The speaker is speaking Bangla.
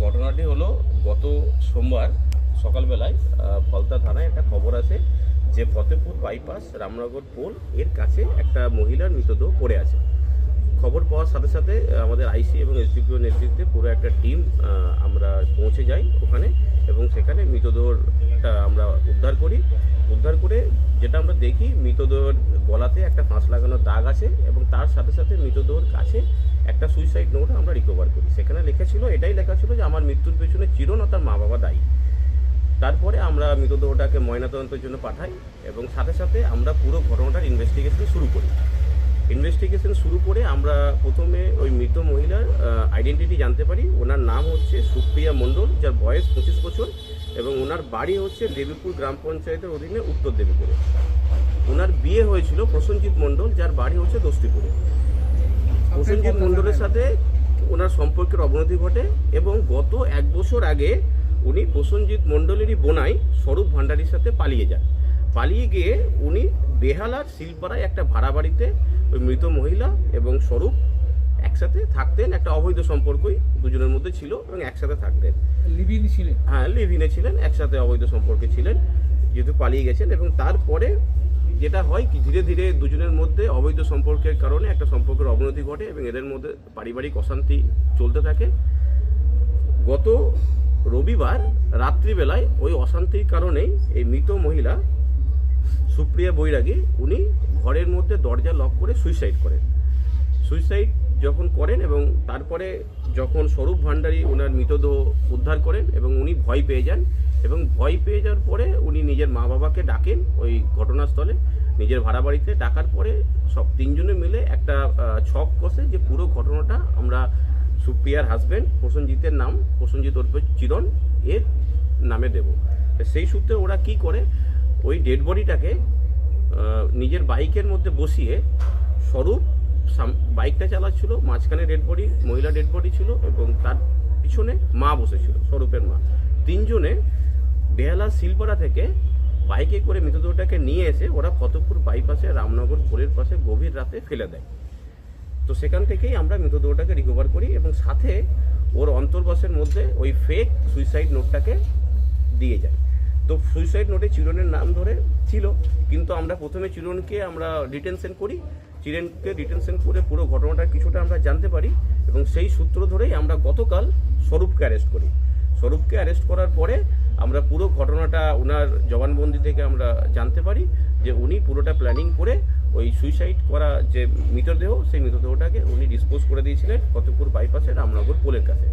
ঘটনাটি হলো গত সোমবার সকালবেলায় ফলতা থানায় একটা খবর আসে যে ফতেপুর বাইপাস রামনগর পোল এর কাছে একটা মহিলার মৃতদেহ পড়ে আছে। খবর পাওয়ার সাথে সাথে আমাদের আইসি এবং এসডিপিও নেতৃত্বে পুরো একটা টিম আমরা পৌঁছে যাই ওখানে, এবং সেখানে মৃতদেহটা আমরা উদ্ধার করে যেটা আমরা দেখি, মৃতদেহের গলাতে একটা ফাঁস লাগানো দাগ আছে এবং তার সাথে সাথে মৃতদেহের কাছে একটা সুইসাইড নোট আমরা রিকভার করি। সেখানে এটাই লেখা ছিল যে আমার মৃত্যুর পেছনে চিরন ও তার মা বাবা দায়ী। তারপরে আমরা মৃতদেহটাকে ময়নাতদন্তের জন্য পাঠাই এবং সাথে সাথে আমরা পুরো ঘটনাটার ইনভেস্টিগেশন শুরু করে আমরা প্রথমে ওই মৃত মহিলার আইডেন্টিটি জানতে পারি। ওনার নাম হচ্ছে সুপ্রিয়া মণ্ডল, যার বয়স 25 বছর, এবং ওনার বাড়ি হচ্ছে দেবীপুর গ্রাম পঞ্চায়েতের অধীনে উত্তর দেবীপুরে। ওনার বিয়ে হয়েছিল প্রসেনজিৎ মণ্ডল, যার বাড়ি হচ্ছে দস্তিপুরে। প্রসেনজিৎ মণ্ডলের সাথে ওনার সম্পর্কের অবনতি ঘটে এবং গত 1 বছর আগে উনি প্রসেনজিৎ মণ্ডলেরই বোনাই স্বরূপ ভান্ডারীর সাথে পালিয়ে গিয়ে উনি বেহালার শিলপাড়ায় একটা ভাড়া বাড়িতে ওই মৃত মহিলা এবং স্বরূপ একসাথে থাকতেন। একটা অবৈধ সম্পর্কই দুজনের মধ্যে ছিল এবং একসাথে থাকতেন। লিভ-ইনে ছিলেন, একসাথে অবৈধ সম্পর্কে ছিলেন, যেহেতু পালিয়ে গেছেন। এবং তারপরে যেটা হয় কি, ধীরে ধীরে দুজনের মধ্যে অবৈধ সম্পর্কের কারণে একটা সম্পর্কের অবনতি ঘটে এবং এদের মধ্যে পারিবারিক অশান্তি চলতে থাকে। গত রবিবার রাত্রিবেলায় ওই অশান্তির কারণেই এই মৃত মহিলা সুপ্রিয়া বৈরাগী উনি ঘরের মধ্যে দরজা লক করে সুইসাইড যখন করেন, এবং তারপরে যখন স্বরূপ ভান্ডারী ওনার মৃতদেহ উদ্ধার করেন এবং উনি ভয় পেয়ে যান, এবং ভয় পেয়ে যাওয়ার পরে উনি নিজের মা বাবাকে ডাকেন ওই ঘটনাস্থলে, নিজের ভাড়া বাড়িতে। ডাকার পরে সব তিনজনে মিলে একটা ছক কষে যে পুরো ঘটনাটা আমরা সুপ্রিয়ার হাজব্যান্ড প্রসেনজিৎ ওরফে চিরন এর নামে দেব। সেই সূত্রে ওরা কি করে, ওই ডেড বডিটাকে নিজের বাইকের মধ্যে বসিয়ে, স্বরূপ বাইকটা চালাচ্ছিল, মাঝখানে মহিলা ডেড বডি ছিল এবং তার পিছনে মা বসেছিল, স্বরূপের মা। তিনজনে বেহালা শিলপাড়া থেকে বাইকে করে মৃতদেহটাকে নিয়ে এসে ওরা ফতেপুর বাইপাসে রামনগর পোলের পাশে গভীর রাতে ফেলে দেয়। তো সেখান থেকেই আমরা মৃতদেহটাকে রিকভার করি এবং সাথে ওর অন্তর্বাসের মধ্যে ওই ফেক সুইসাইড নোটটাকে দিয়ে যায়। তো সুইসাইড নোটে চিরনের নাম ধরে ছিল, কিন্তু আমরা প্রথমে চিরনকে আমরা ডিটেনশন করে পুরো ঘটনাটা কিছুটা আমরা জানতে পারি এবং সেই সূত্র ধরেই আমরা গতকাল স্বরূপকে অ্যারেস্ট করার পরে আমরা পুরো ঘটনাটা ওনার জবানবন্দি থেকে আমরা জানতে পারি যে উনি পুরোটা প্ল্যানিং করে ওই সুইসাইড করা যে মৃতদেহ, সেই মৃতদেহটাকে উনি ডিসপোজ করে দিয়েছিলেন ফতেপুর বাইপাসে রামনগর পোলের কাছে।